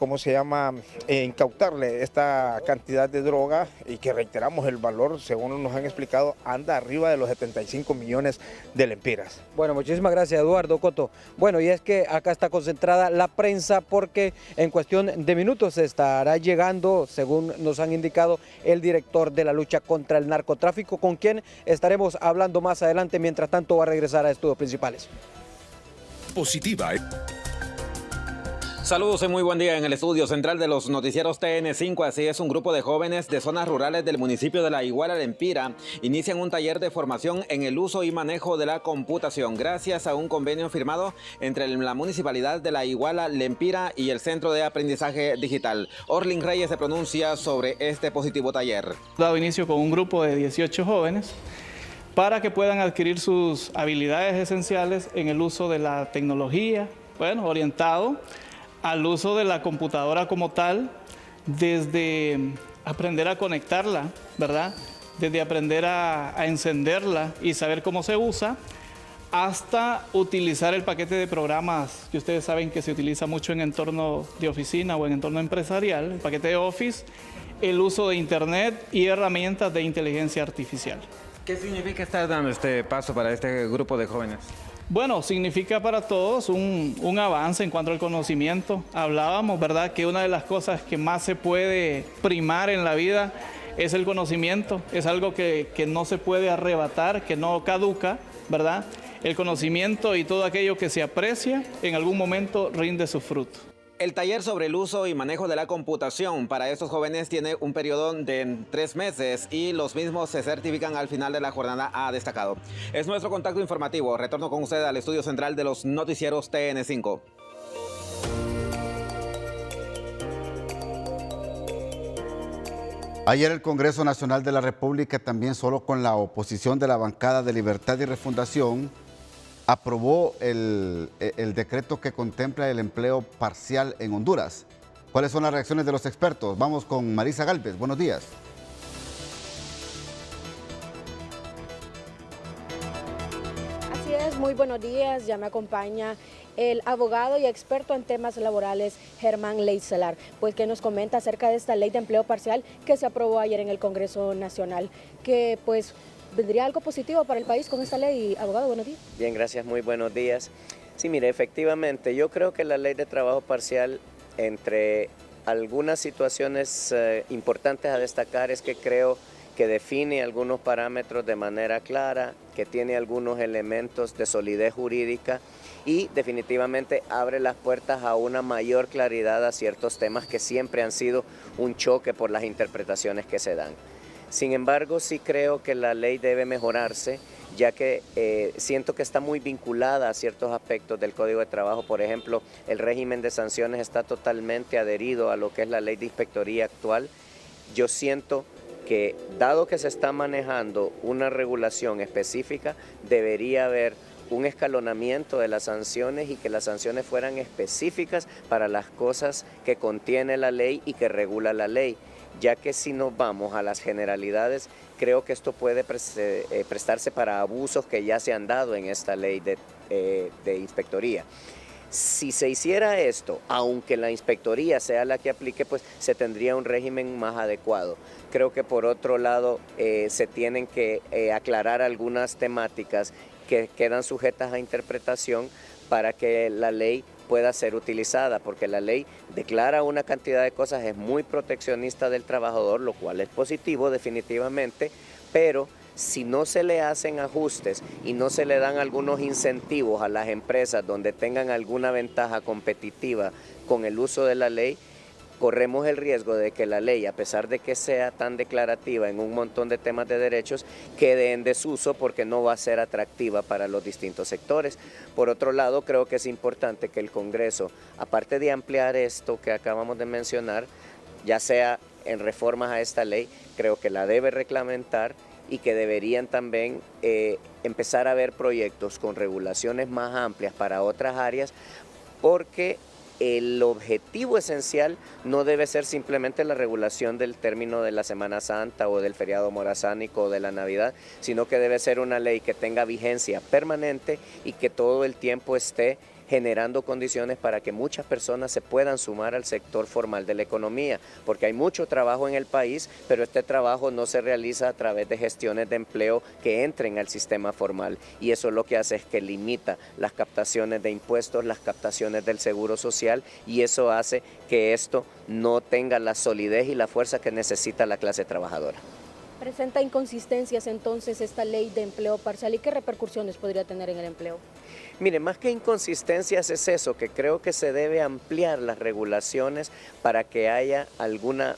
incautarle esta cantidad de droga, y que reiteramos el valor, según nos han explicado, anda arriba de los 75 millones de lempiras. Bueno, muchísimas gracias, Eduardo Coto. Bueno, y es que acá está concentrada la prensa porque en cuestión de minutos estará llegando, según nos han indicado, el director de la lucha contra el narcotráfico, con quien estaremos hablando más adelante. Mientras tanto, va a regresar a estudios principales. Positiva. Saludos y muy buen día en el estudio central de los noticieros TN5. Así es, un grupo de jóvenes de zonas rurales del municipio de La Iguala, Lempira, inician un taller de formación en el uso y manejo de la computación, gracias a un convenio firmado entre la Municipalidad de La Iguala, Lempira y el Centro de Aprendizaje Digital. Orlin Reyes se pronuncia sobre este positivo taller. Dado inicio con un grupo de 18 jóvenes para que puedan adquirir sus habilidades esenciales en el uso de la tecnología, orientado al uso de la computadora como tal, desde aprender a conectarla, ¿verdad? Desde aprender a encenderla y saber cómo se usa, hasta utilizar el paquete de programas que ustedes saben que se utiliza mucho en entorno de oficina o en entorno empresarial, el paquete de Office, el uso de Internet y herramientas de inteligencia artificial. ¿Qué significa estar dando este paso para este grupo de jóvenes? Bueno, significa para todos un avance en cuanto al conocimiento. Hablábamos, ¿verdad?, que una de las cosas que más se puede primar en la vida es el conocimiento. Es algo que no se puede arrebatar, que no caduca, ¿verdad? El conocimiento y todo aquello que se aprecia en algún momento rinde su fruto. El taller sobre el uso y manejo de la computación para estos jóvenes tiene un periodo de 3 meses y los mismos se certifican al final de la jornada, ha destacado. Es nuestro contacto informativo. Retorno con usted al estudio central de los noticieros TN5. Ayer el Congreso Nacional de la República, también solo con la oposición de la bancada de Libertad y Refundación, aprobó el decreto que contempla el empleo parcial en Honduras. ¿Cuáles son las reacciones de los expertos? Vamos con Marisa Galvez. Buenos días. Así es, muy buenos días. Ya me acompaña el abogado y experto en temas laborales, Germán Leicelar, pues que nos comenta acerca de esta ley de empleo parcial que se aprobó ayer en el Congreso Nacional, que pues ¿vendría algo positivo para el país con esta ley? Abogado, buenos días. Bien, gracias, muy buenos días. Sí, mire, efectivamente, yo creo que la ley de trabajo parcial, entre algunas situaciones importantes a destacar, es que creo que define algunos parámetros de manera clara, que tiene algunos elementos de solidez jurídica y definitivamente abre las puertas a una mayor claridad a ciertos temas que siempre han sido un choque por las interpretaciones que se dan. Sin embargo, sí creo que la ley debe mejorarse, ya que siento que está muy vinculada a ciertos aspectos del Código de Trabajo. Por ejemplo, el régimen de sanciones está totalmente adherido a lo que es la ley de inspectoría actual. Yo siento que, dado que se está manejando una regulación específica, debería haber un escalonamiento de las sanciones y que las sanciones fueran específicas para las cosas que contiene la ley y que regula la ley, ya que si nos vamos a las generalidades, creo que esto puede prestarse para abusos que ya se han dado en esta ley de inspectoría. Si se hiciera esto, aunque la inspectoría sea la que aplique, pues se tendría un régimen más adecuado. Creo que por otro lado se tienen que aclarar algunas temáticas que quedan sujetas a interpretación para que la ley pueda ser utilizada, porque la ley declara una cantidad de cosas, es muy proteccionista del trabajador, lo cual es positivo definitivamente, pero si no se le hacen ajustes y no se le dan algunos incentivos a las empresas donde tengan alguna ventaja competitiva con el uso de la ley, corremos el riesgo de que la ley, a pesar de que sea tan declarativa en un montón de temas de derechos, quede en desuso porque no va a ser atractiva para los distintos sectores. Por otro lado, creo que es importante que el Congreso, aparte de ampliar esto que acabamos de mencionar, ya sea en reformas a esta ley, creo que la debe reglamentar y que deberían también empezar a ver proyectos con regulaciones más amplias para otras áreas, porque el objetivo esencial no debe ser simplemente la regulación del término de la Semana Santa o del feriado morazánico o de la Navidad, sino que debe ser una ley que tenga vigencia permanente y que todo el tiempo esté generando condiciones para que muchas personas se puedan sumar al sector formal de la economía, porque hay mucho trabajo en el país, pero este trabajo no se realiza a través de gestiones de empleo que entren al sistema formal, y eso lo que hace es que limita las captaciones de impuestos, las captaciones del seguro social, y eso hace que esto no tenga la solidez y la fuerza que necesita la clase trabajadora. ¿Presenta inconsistencias entonces esta ley de empleo parcial y qué repercusiones podría tener en el empleo? Mire, más que inconsistencias es eso, que creo que se debe ampliar las regulaciones para que haya alguna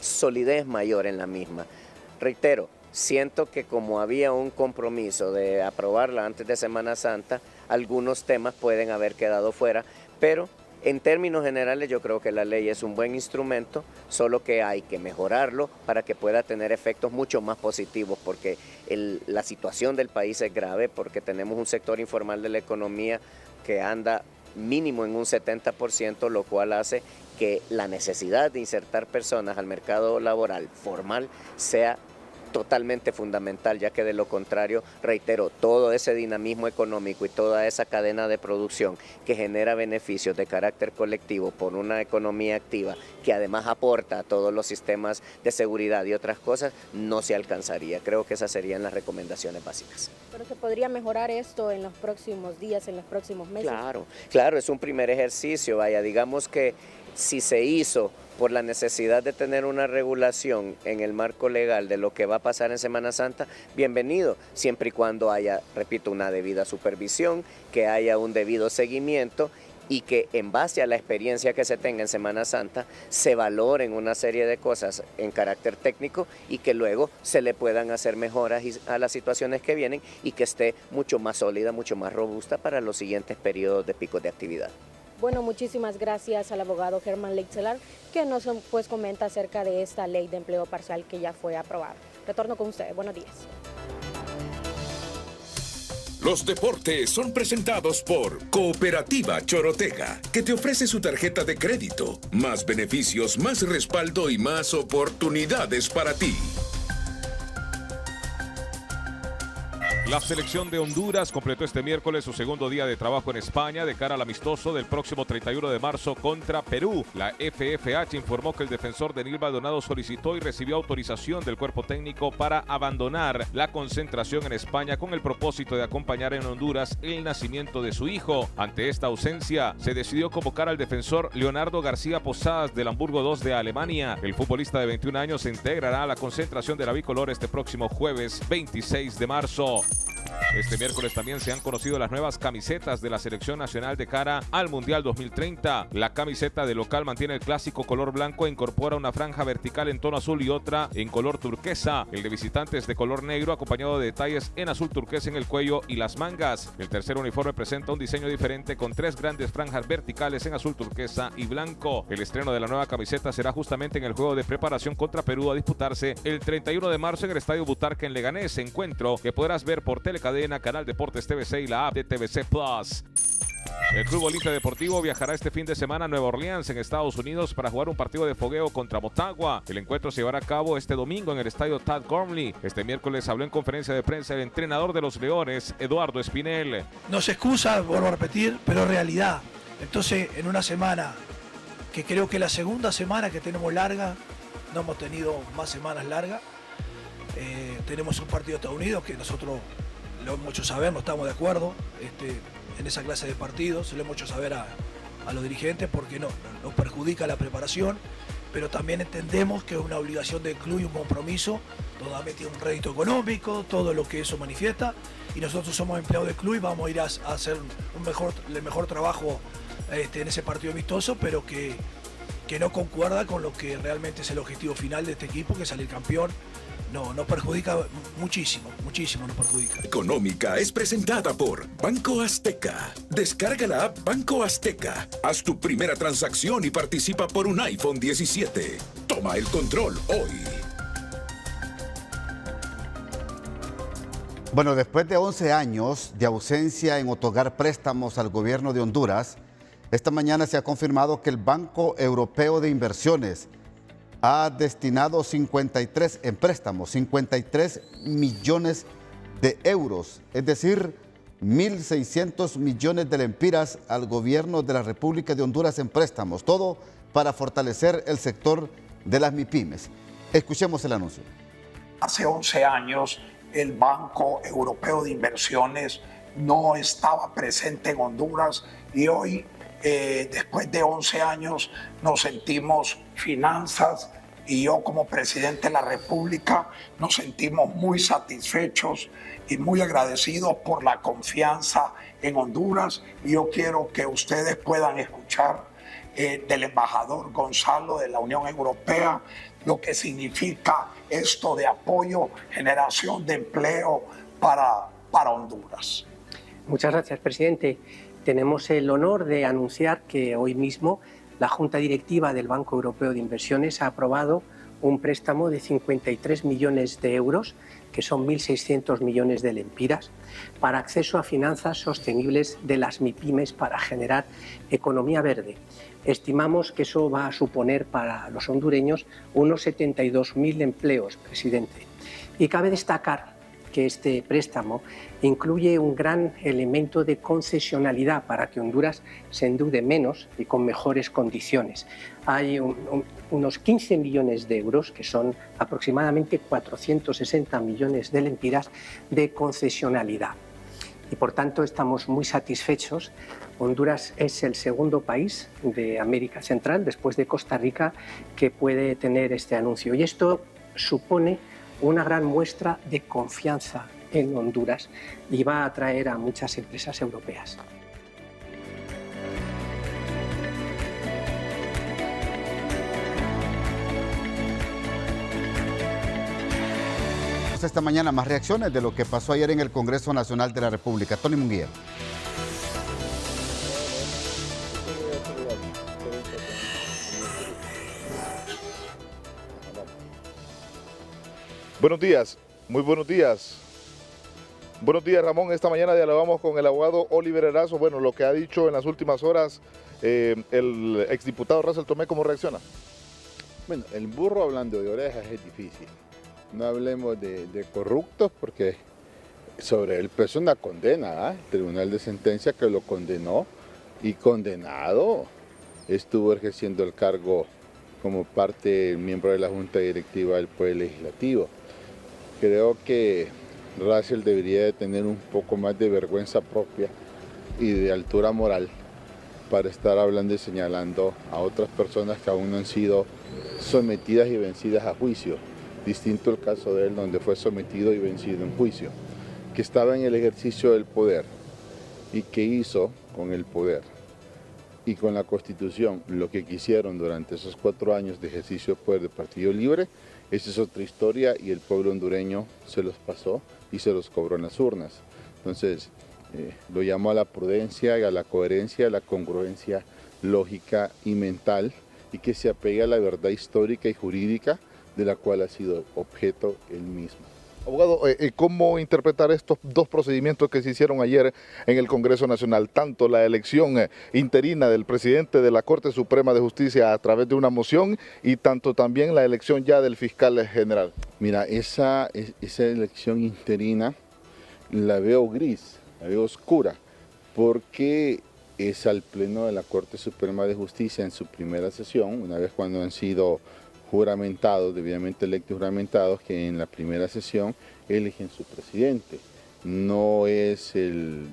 solidez mayor en la misma. Reitero, siento que como había un compromiso de aprobarla antes de Semana Santa, algunos temas pueden haber quedado fuera, pero en términos generales yo creo que la ley es un buen instrumento, solo que hay que mejorarlo para que pueda tener efectos mucho más positivos, porque la situación del país es grave, porque tenemos un sector informal de la economía que anda mínimo en un 70%, lo cual hace que la necesidad de insertar personas al mercado laboral formal sea totalmente fundamental, ya que de lo contrario, reitero, todo ese dinamismo económico y toda esa cadena de producción que genera beneficios de carácter colectivo por una economía activa que además aporta a todos los sistemas de seguridad y otras cosas, no se alcanzaría. Creo que esas serían las recomendaciones básicas. ¿Pero se podría mejorar esto en los próximos días, en los próximos meses? Claro, es un primer ejercicio, vaya, digamos que si se hizo por la necesidad de tener una regulación en el marco legal de lo que va a pasar en Semana Santa, bienvenido, siempre y cuando haya, repito, una debida supervisión, que haya un debido seguimiento y que en base a la experiencia que se tenga en Semana Santa se valoren una serie de cosas en carácter técnico y que luego se le puedan hacer mejoras a las situaciones que vienen y que esté mucho más sólida, mucho más robusta para los siguientes periodos de picos de actividad. Bueno, muchísimas gracias al abogado Germán Leitzelar, que nos comenta acerca de esta ley de empleo parcial que ya fue aprobada. Retorno con ustedes. Buenos días. Los deportes son presentados por Cooperativa Chorotega, que te ofrece su tarjeta de crédito. Más beneficios, más respaldo y más oportunidades para ti. La selección de Honduras completó este miércoles su segundo día de trabajo en España de cara al amistoso del próximo 31 de marzo contra Perú. La FFH informó que el defensor Denil Maldonado solicitó y recibió autorización del cuerpo técnico para abandonar la concentración en España con el propósito de acompañar en Honduras el nacimiento de su hijo. Ante esta ausencia, se decidió convocar al defensor Leonardo García Posadas del Hamburgo 2 de Alemania. El futbolista de 21 años se integrará a la concentración de la bicolor este próximo jueves 26 de marzo. Este miércoles también se han conocido las nuevas camisetas de la selección nacional de cara al Mundial 2030. La camiseta de local mantiene el clásico color blanco e incorpora una franja vertical en tono azul y otra en color turquesa. El de visitantes de color negro acompañado de detalles en azul turquesa en el cuello y las mangas. El tercer uniforme presenta un diseño diferente con 3 grandes franjas verticales en azul turquesa y blanco. El estreno de la nueva camiseta será justamente en el juego de preparación contra Perú a disputarse el 31 de marzo en el Estadio Butarque en Leganés, encuentro que podrás ver por Telecadena, Canal Deportes TVC y la app de TVC Plus. El Club Olimpia Deportivo viajará este fin de semana a Nueva Orleans, en Estados Unidos, para jugar un partido de fogueo contra Motagua. El encuentro se llevará a cabo este domingo en el estadio Tad Gormley. Este miércoles habló en conferencia de prensa el entrenador de los Leones, Eduardo Espinel. No se excusa, vuelvo a repetir, pero es realidad. Entonces, en una semana, que creo que la segunda semana que tenemos larga, no hemos tenido más semanas largas, tenemos un partido de Estados Unidos que nosotros lo hemos hecho saber, no estamos de acuerdo en esa clase de partidos, se lo hemos hecho saber a los dirigentes porque nos perjudica la preparación, pero también entendemos que es una obligación del club y un compromiso, donde tiene un rédito económico, todo lo que eso manifiesta, y nosotros somos empleados del club y vamos a ir a hacer el mejor trabajo en ese partido amistoso, pero que no concuerda con lo que realmente es el objetivo final de este equipo, que es salir campeón. No, nos perjudica muchísimo nos perjudica. Económica es presentada por Banco Azteca. Descarga la app Banco Azteca. Haz tu primera transacción y participa por un iPhone 17. Toma el control hoy. Bueno, después de 11 años de ausencia en otorgar préstamos al gobierno de Honduras, esta mañana se ha confirmado que el Banco Europeo de Inversiones ha destinado 53 en préstamos, 53 millones de euros, es decir, 1.600 millones de lempiras al gobierno de la República de Honduras en préstamos, todo para fortalecer el sector de las MIPYMES. Escuchemos el anuncio. Hace 11 años el Banco Europeo de Inversiones no estaba presente en Honduras y hoy, después de 11 años, nos sentimos finanzas y yo como presidente de la República nos sentimos muy satisfechos y muy agradecidos por la confianza en Honduras. Y yo quiero que ustedes puedan escuchar del embajador Gonzalo de la Unión Europea lo que significa esto de apoyo, generación de empleo para Honduras. Muchas gracias, presidente. Tenemos el honor de anunciar que hoy mismo la Junta Directiva del Banco Europeo de Inversiones ha aprobado un préstamo de 53 millones de euros, que son 1.600 millones de lempiras, para acceso a finanzas sostenibles de las MIPYMES para generar economía verde. Estimamos que eso va a suponer para los hondureños unos 72.000 empleos, presidente. Y cabe destacar que este préstamo incluye un gran elemento de concesionalidad para que Honduras se endeude menos y con mejores condiciones. Hay unos 15 millones de euros, que son aproximadamente 460 millones de lempiras, de concesionalidad. Y por tanto estamos muy satisfechos. Honduras es el segundo país de América Central, después de Costa Rica, que puede tener este anuncio. Y esto supone una gran muestra de confianza en Honduras y va a atraer a muchas empresas europeas. Esta mañana más reacciones de lo que pasó ayer en el Congreso Nacional de la República. Tony Munguía. Buenos días, muy buenos días. Buenos días, Ramón. Esta mañana dialogamos con el abogado Oliver Erazo. Bueno, lo que ha dicho en las últimas horas el exdiputado Russell Tomé, ¿cómo reacciona? Bueno, el burro hablando de orejas es difícil. No hablemos de corruptos porque sobre él pesó una condena, el Tribunal de Sentencia que lo condenó y condenado estuvo ejerciendo el cargo como miembro de la Junta Directiva del Poder Legislativo. Creo que Russell debería de tener un poco más de vergüenza propia y de altura moral para estar hablando y señalando a otras personas que aún no han sido sometidas y vencidas a juicio. Distinto el caso de él, donde fue sometido y vencido en juicio, que estaba en el ejercicio del poder y que hizo con el poder y con la Constitución lo que quisieron durante esos 4 años de ejercicio del poder del Partido Libre. Esa es otra historia y el pueblo hondureño se los pasó y se los cobró en las urnas. Entonces, lo llamo a la prudencia y a la coherencia, a la congruencia lógica y mental, y que se apegue a la verdad histórica y jurídica de la cual ha sido objeto él mismo. Abogado, ¿cómo interpretar estos dos procedimientos que se hicieron ayer en el Congreso Nacional? Tanto la elección interina del presidente de la Corte Suprema de Justicia a través de una moción y tanto también la elección ya del fiscal general. Mira, esa elección interina la veo gris, la veo oscura, porque es al Pleno de la Corte Suprema de Justicia en su primera sesión, una vez cuando han sido juramentados, debidamente electos y juramentados, que en la primera sesión eligen su presidente. No es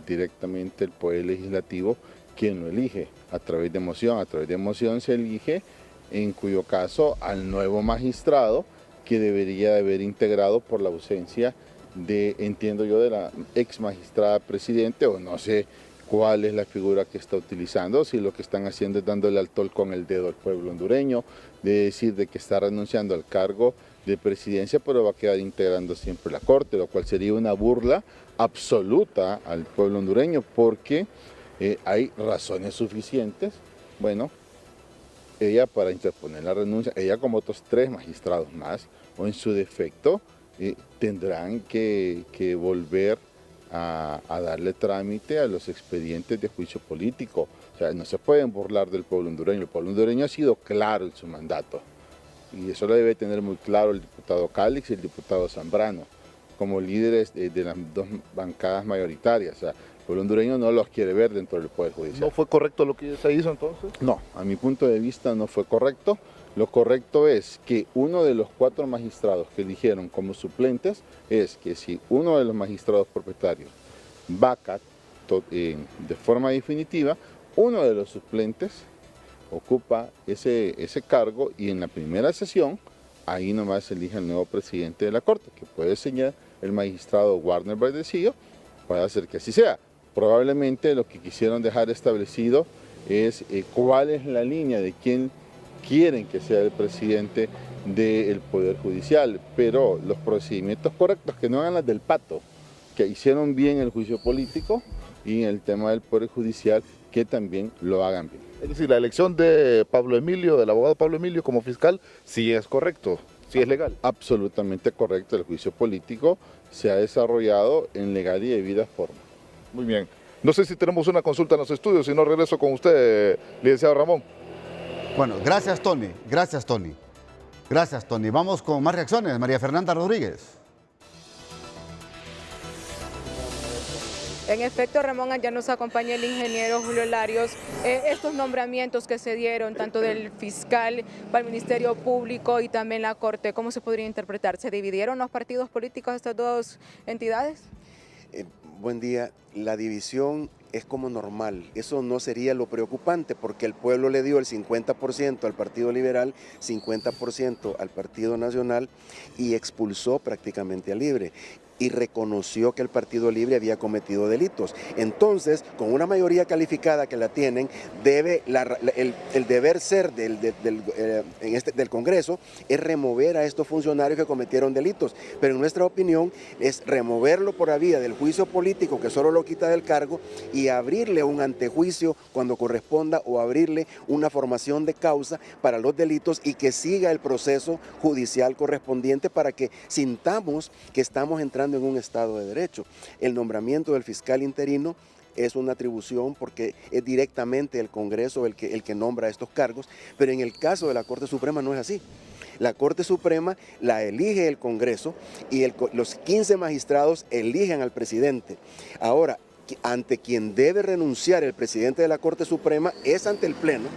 directamente el Poder Legislativo quien lo elige a través de moción. A través de moción se elige, en cuyo caso, al nuevo magistrado que debería de haber integrado por la ausencia de, entiendo yo, de la ex magistrada presidente, o no sé cuál es la figura que está utilizando, si lo que están haciendo es dándole al tol con el dedo al pueblo hondureño, de decir de que está renunciando al cargo de presidencia, pero va a quedar integrando siempre la Corte, lo cual sería una burla absoluta al pueblo hondureño, porque hay razones suficientes, bueno, ella para interponer la renuncia, ella como otros 3 magistrados más, o en su defecto, tendrán que volver a darle trámite a los expedientes de juicio político. O sea, no se pueden burlar del pueblo hondureño. El pueblo hondureño ha sido claro en su mandato. Y eso lo debe tener muy claro el diputado Calix y el diputado Zambrano, como líderes de las 2 bancadas mayoritarias. O sea, el pueblo hondureño no los quiere ver dentro del Poder Judicial. ¿No fue correcto lo que se hizo entonces? No, a mi punto de vista no fue correcto. Lo correcto es que uno de los 4 magistrados que eligieron como suplentes es que si uno de los magistrados propietarios vaca de forma definitiva, uno de los suplentes ocupa ese cargo y en la primera sesión ahí nomás se elige el nuevo presidente de la Corte, que puede ser el magistrado Warner Bardecillo, puede hacer que así sea. Probablemente lo que quisieron dejar establecido es cuál es la línea de quién quieren que sea el presidente del Poder Judicial, pero los procedimientos correctos, que no hagan las del pato, que hicieron bien el juicio político, y en el tema del Poder Judicial, que también lo hagan bien. Es decir, la elección de Pablo Emilio, del abogado Pablo Emilio como fiscal, sí es correcto, sí es legal. Absolutamente correcto, el juicio político se ha desarrollado en legal y debida forma. Muy bien. No sé si tenemos una consulta en los estudios, si no regreso con usted, licenciado Ramón. Bueno, gracias Tony, gracias Tony. Gracias Tony. Vamos con más reacciones. María Fernanda Rodríguez. En efecto, Ramón, ya nos acompaña el ingeniero Julio Larios. Estos nombramientos que se dieron, tanto del fiscal para el Ministerio Público y también la Corte, ¿cómo se podría interpretar? ¿Se dividieron los partidos políticos de estas dos entidades? Buen día. La división es como normal. Eso no sería lo preocupante porque el pueblo le dio el 50% al Partido Liberal, 50% al Partido Nacional y expulsó prácticamente a Libre. Y reconoció que el Partido Libre había cometido delitos. Entonces, con una mayoría calificada que la tienen, debe el deber ser del Congreso es remover a estos funcionarios que cometieron delitos. Pero en nuestra opinión es removerlo por la vía del juicio político que solo lo quita del cargo y abrirle un antejuicio cuando corresponda o abrirle una formación de causa para los delitos y que siga el proceso judicial correspondiente para que sintamos que estamos entrando en un Estado de Derecho. El nombramiento del fiscal interino es una atribución porque es directamente el Congreso el que nombra estos cargos, pero en el caso de la Corte Suprema no es así. La Corte Suprema la elige el Congreso y los 15 magistrados eligen al presidente. Ahora, ante quien debe renunciar el presidente de la Corte Suprema es ante el Pleno,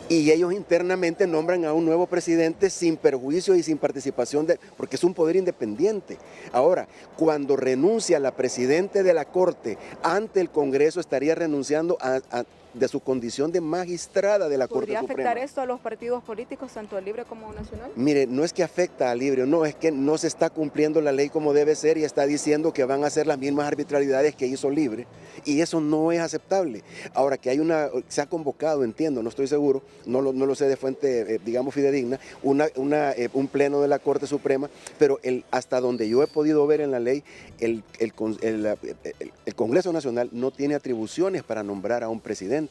y ellos internamente nombran a un nuevo presidente sin perjuicio y sin participación, porque es un poder independiente. Ahora, cuando renuncia la presidenta de la Corte ante el Congreso, estaría renunciando de su condición de magistrada de la Corte Suprema. ¿Podría afectar esto a los partidos políticos, tanto Libre como Nacional? Mire, no es que afecta a Libre, no, es que no se está cumpliendo la ley como debe ser y está diciendo que van a hacer las mismas arbitrariedades que hizo Libre, y eso no es aceptable. Ahora que se ha convocado, entiendo, no estoy seguro, no lo sé de fuente, digamos, fidedigna, un pleno de la Corte Suprema, pero hasta donde yo he podido ver en la ley, el Congreso Nacional no tiene atribuciones para nombrar a un presidente.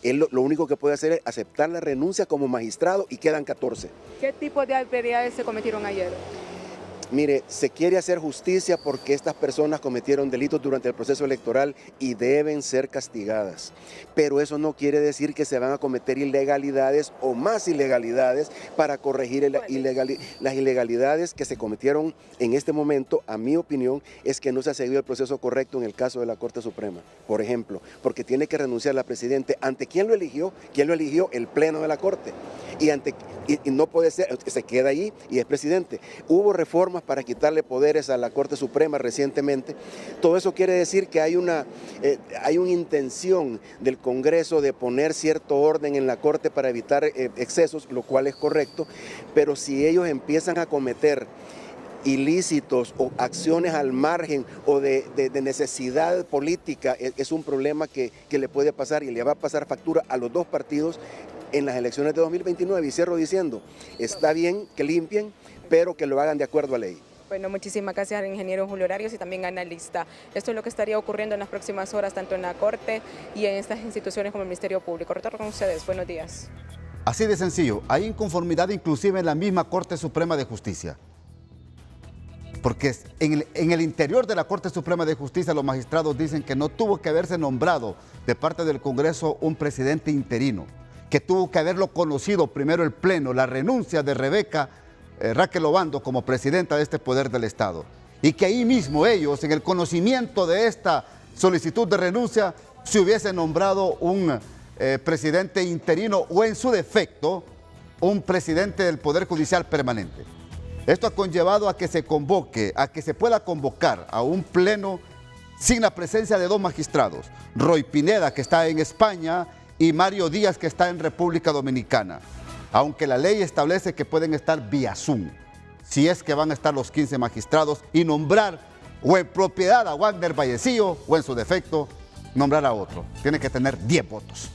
Él lo único que puede hacer es aceptar la renuncia como magistrado y quedan 14. ¿Qué tipo de arbitrariedades se cometieron ayer? Mire, se quiere hacer justicia porque estas personas cometieron delitos durante el proceso electoral y deben ser castigadas. Pero eso no quiere decir que se van a cometer ilegalidades o más ilegalidades para corregir las ilegalidades que se cometieron en este momento. A mi opinión es que no se ha seguido el proceso correcto en el caso de la Corte Suprema. Por ejemplo, porque tiene que renunciar la presidenta. ¿Ante quién lo eligió? ¿Quién lo eligió? El Pleno de la Corte. Y no puede ser, se queda ahí y es presidente. Hubo reformas para quitarle poderes a la Corte Suprema recientemente. Todo eso quiere decir que hay una intención del Congreso de poner cierto orden en la Corte para evitar excesos, lo cual es correcto, pero si ellos empiezan a cometer ilícitos o acciones al margen o de necesidad política, es un problema que le puede pasar y le va a pasar factura a los dos partidos en las elecciones de 2029. Y cierro diciendo, está bien que limpien, pero que lo hagan de acuerdo a ley. Bueno, muchísimas gracias al ingeniero Julio Larios y también analista. Esto es lo que estaría ocurriendo en las próximas horas, tanto en la Corte y en estas instituciones como el Ministerio Público. Retorno con ustedes. Buenos días. Así de sencillo. Hay inconformidad inclusive en la misma Corte Suprema de Justicia. Porque en el interior de la Corte Suprema de Justicia los magistrados dicen que no tuvo que haberse nombrado de parte del Congreso un presidente interino, que tuvo que haberlo conocido primero el Pleno, la renuncia de Raquel Obando como presidenta de este poder del Estado. Y que ahí mismo ellos, en el conocimiento de esta solicitud de renuncia, se hubiese nombrado un presidente interino o en su defecto, un presidente del Poder Judicial permanente. Esto ha conllevado a que se convoque, a que se pueda convocar a un pleno sin la presencia de dos magistrados, Roy Pineda, que está en España, y Mario Díaz, que está en República Dominicana, aunque la ley establece que pueden estar vía Zoom, si es que van a estar los 15 magistrados y nombrar o en propiedad a Wagner Vallecillo o en su defecto nombrar a otro. Tiene que tener 10 votos.